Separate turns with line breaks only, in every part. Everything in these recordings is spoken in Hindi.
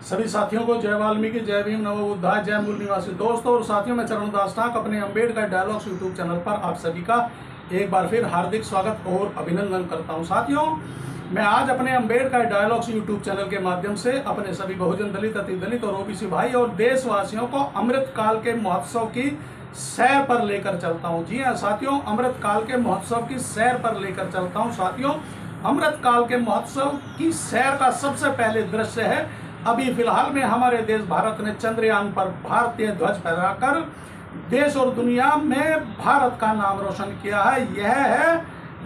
सभी साथियों को जय वाल्मीकि, जय भीम, नमो बुद्धाय, जय मूल निवासी दोस्तों और साथियों, मैं चरणदास ठाक अपने अम्बेडकर डायलॉग्स यूट्यूब चैनल पर आप सभी का एक बार फिर हार्दिक स्वागत और अभिनंदन करता हूं। साथियों, मैं आज अपने अम्बेडकर डायलॉग्स यूट्यूब चैनल के माध्यम से अपने सभी बहुजन दलित, अति दलित और ओबीसी भाई और देशवासियों को अमृत काल के महोत्सव की सैर पर लेकर चलता हूं। जी हाँ साथियों, अमृत काल के महोत्सव की सैर पर लेकर चलता हूं। साथियों, अमृत काल के महोत्सव की सैर का सबसे पहले दृश्य है अभी फिलहाल में हमारे देश भारत ने चंद्रयान पर भारतीय ध्वज फहराकर देश और दुनिया में भारत का नाम रोशन किया है।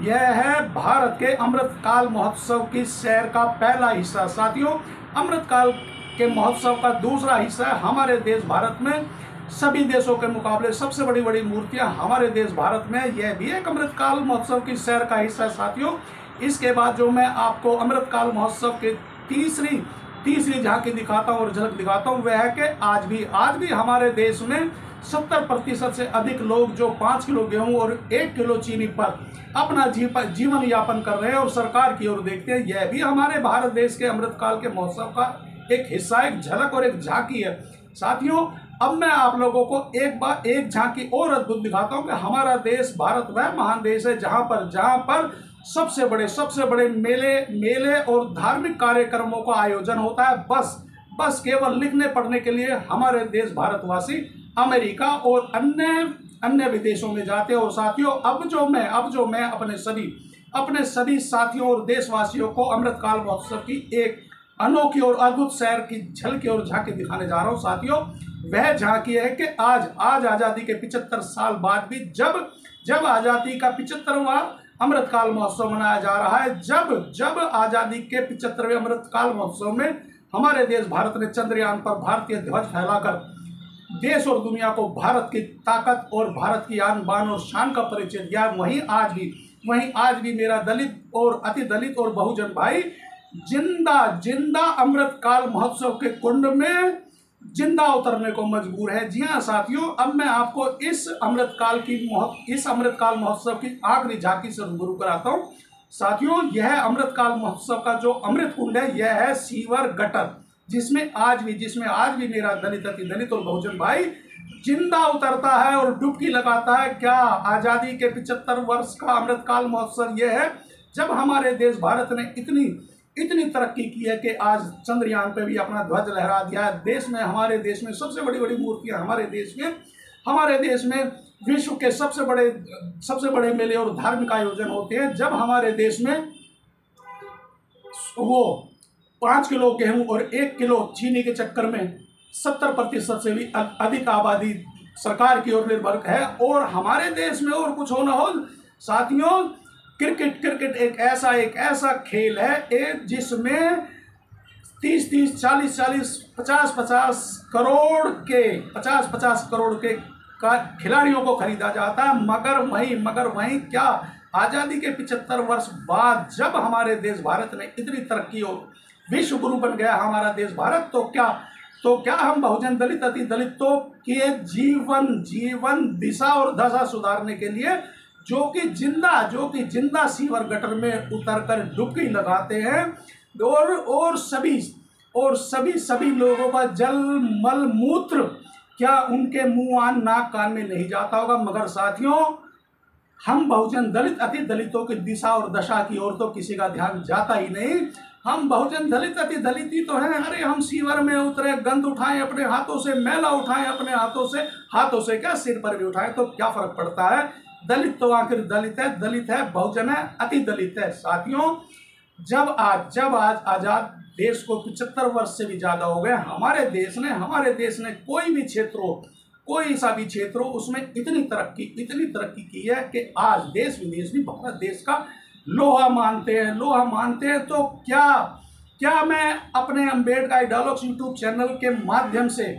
यह है भारत के अमृत काल महोत्सव की सैर का पहला हिस्सा। साथियों, अमृत काल के महोत्सव का दूसरा हिस्सा है हमारे देश भारत में सभी देशों के मुकाबले सबसे बड़ी बड़ी मूर्तियां हमारे देश भारत में। यह भी एक अमृत काल महोत्सव की सैर का हिस्सा है। साथियों, इसके बाद जो मैं आपको अमृत काल महोत्सव के तीसरी झांकी दिखाता हूं और झलक दिखाता हूं, वह है कि आज भी हमारे देश में 70% से अधिक लोग जो 5 किलो गेहूं और 1 किलो चीनी पर अपना जीवन यापन कर रहे हैं और सरकार की ओर देखते हैं। यह भी हमारे भारत देश के अमृत काल के महोत्सव का एक हिस्सा, एक झलक और एक झांकी है। साथियों, अब मैं आप लोगों को एक झांकी और अद्भुत दिखाता हूं कि हमारा देश भारत वह महान देश है जहां पर सबसे बड़े मेले और धार्मिक कार्यक्रमों का आयोजन होता है। बस केवल लिखने पढ़ने के लिए हमारे देश भारतवासी अमेरिका और अन्य विदेशों में जाते हैं। और साथियों, अब जो मैं अपने सभी साथियों और देशवासियों को अमृत काल महोत्सव की एक अनोखी और अद्भुत सैर की झलकी और झांकी दिखाने जा रहा हूं। साथियों, वह झांकी है कि आज आजादी के 75 साल बाद भी जब आजादी का 75वां अमृत काल महोत्सव मनाया जा रहा है, जब आजादी के 75वें अमृत काल महोत्सव में हमारे देश भारत ने चंद्रयान पर भारतीय ध्वज फैलाकर देश और दुनिया को भारत की ताकत और भारत की आन बान और शान का परिचय दिया। वहीं आज भी मेरा दलित और अति दलित और बहुजन भाई जिंदा अमृत काल महोत्सव के कुंड में जिंदा उतरने को मजबूर है। जी हाँ साथियों, अब मैं आपको इस अमृत काल महोत्सव की आखिरी झांकी से रूबरू कराता हूँ। साथियों, यह अमृत काल महोत्सव का जो अमृत कुंड है, यह है सीवर गटर, जिसमें आज भी मेरा दलित, अति दलित और बहुजन भाई जिंदा उतरता है और डुबकी लगाता है। क्या आजादी के 75 वर्ष का अमृत काल महोत्सव यह है जब हमारे देश भारत ने इतनी तरक्की की है कि आज चंद्रयान पे भी अपना ध्वज लहरा दिया है। हमारे देश में सबसे बड़ी मूर्तियां हमारे देश में विश्व के सबसे बड़े मेले और धार्मिक आयोजन होते हैं। जब हमारे देश में वो 5 किलो गेहूं और 1 किलो चीनी के चक्कर में 70% से भी अधिक आबादी सरकार की ओर निर्भर है। और हमारे देश में और कुछ हो न हो साथियों, क्रिकेट एक ऐसा खेल है जिसमें 30 40 50 करोड़ के खिलाड़ियों को खरीदा जाता है। मगर वहीं क्या आजादी के 75 वर्ष बाद जब हमारे देश भारत ने इतनी तरक्की और विश्व गुरु बन गया हमारा देश भारत, तो क्या हम बहुजन दलित, अति दलितों के जीवन दिशा और दशा सुधारने के लिए जो कि जिंदा सीवर गटर में उतरकर डुबकी लगाते हैं और सभी लोगों का जल मल मूत्र क्या उनके मुंह नाक कान में नहीं जाता होगा। मगर साथियों, हम बहुजन दलित, अति दलितों की दिशा और दशा की ओर तो किसी का ध्यान जाता ही नहीं। हम बहुजन दलित, अति दलित ही तो हैं। अरे हम सीवर में उतरे, गंद उठाएं अपने हाथों से, मैला उठाएं अपने हाथों से क्या सिर पर भी उठाएं तो क्या फर्क पड़ता है। दलित तो आखिर दलित है, बहुजन है, अति दलित है। साथियों, जब आज आजाद देश को 75 वर्ष से भी ज्यादा हो गए, हमारे देश ने कोई सा भी क्षेत्र हो उसमें इतनी तरक्की की है कि आज देश विदेश भी भारत देश का लोहा मानते हैं। तो क्या मैं अपने अम्बेडकर डायलॉग्स यूट्यूब चैनल के माध्यम से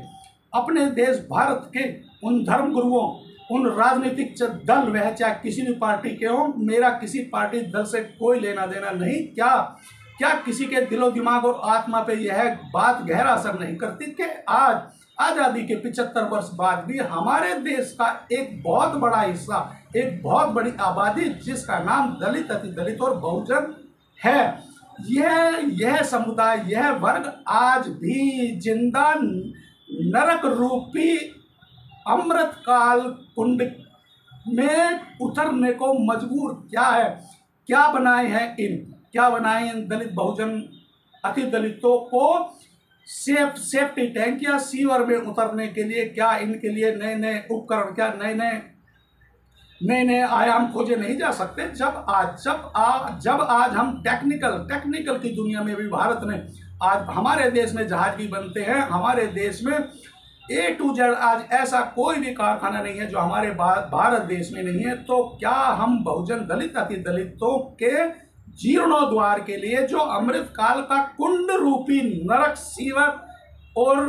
अपने देश भारत के उन धर्म गुरुओं, उन राजनीतिक दल, वह चाहे किसी भी पार्टी के हो, मेरा किसी पार्टी दल से कोई लेना देना नहीं, क्या किसी के दिलो दिमाग और आत्मा पे यह बात गहरा असर नहीं करती कि आज आजादी के 75 वर्ष बाद भी हमारे देश का एक बहुत बड़ा हिस्सा, एक बहुत बड़ी आबादी जिसका नाम दलित, अति दलित और बहुजन है, यह समुदाय, यह वर्ग आज भी जिंदा नरक रूपी अमृत काल कुंड में उतरने को मजबूर क्या है। क्या बनाए हैं इन दलित बहुजन अति दलितों को सेफ्टी टैंक या सीवर में उतरने के लिए? क्या इनके लिए नए नए उपकरण, क्या नए नए आयाम खोजे नहीं जा सकते? जब आज हम टेक्निकल की दुनिया में भी भारत ने, आज हमारे देश में जहाज भी बनते हैं, हमारे देश में A to Z आज ऐसा कोई भी कारखाना नहीं है जो हमारे भारत देश में नहीं है। तो क्या हम बहुजन दलित अति दलितों के जीर्णोद्वार के लिए जो अमृत काल का कुंड रूपी नरक सीवर और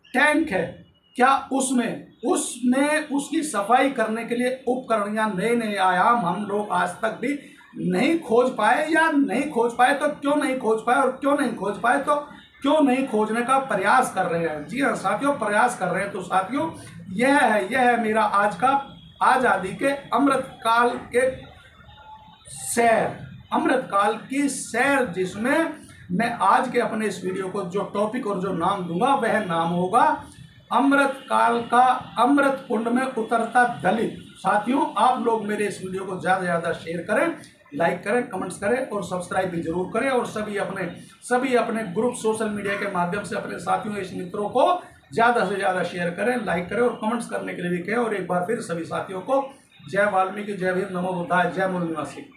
टैंक है, क्या उसकी सफाई करने के लिए उपकरण या नए नए आयाम हम लोग आज तक भी नहीं खोज पाए? या नहीं खोज पाए तो क्यों नहीं खोज पाए, और क्यों नहीं खोज पाए तो क्यों नहीं खोजने का प्रयास कर रहे हैं? जी हाँ साथियों, प्रयास कर रहे हैं। तो साथियों, यह है मेरा आज का आज़ादी के अमृत काल की सैर, जिसमें मैं आज के अपने इस वीडियो को जो टॉपिक और जो नाम दूंगा वह नाम होगा अमृत काल का अमृत कुंड में उतरता दलित। साथियों, आप लोग मेरे इस वीडियो को ज़्यादा से ज़्यादा शेयर करें, लाइक करें, कमेंट्स करें और सब्सक्राइब भी जरूर करें, और सभी अपने ग्रुप सोशल मीडिया के माध्यम से अपने साथियों, इस मित्रों को ज़्यादा से ज़्यादा शेयर करें, लाइक करें और कमेंट्स करने के लिए भी कहें। और एक बार फिर सभी साथियों को जय वाल्मीकि, जय भीम, नमो बुद्धाय, जय मूल निवासी।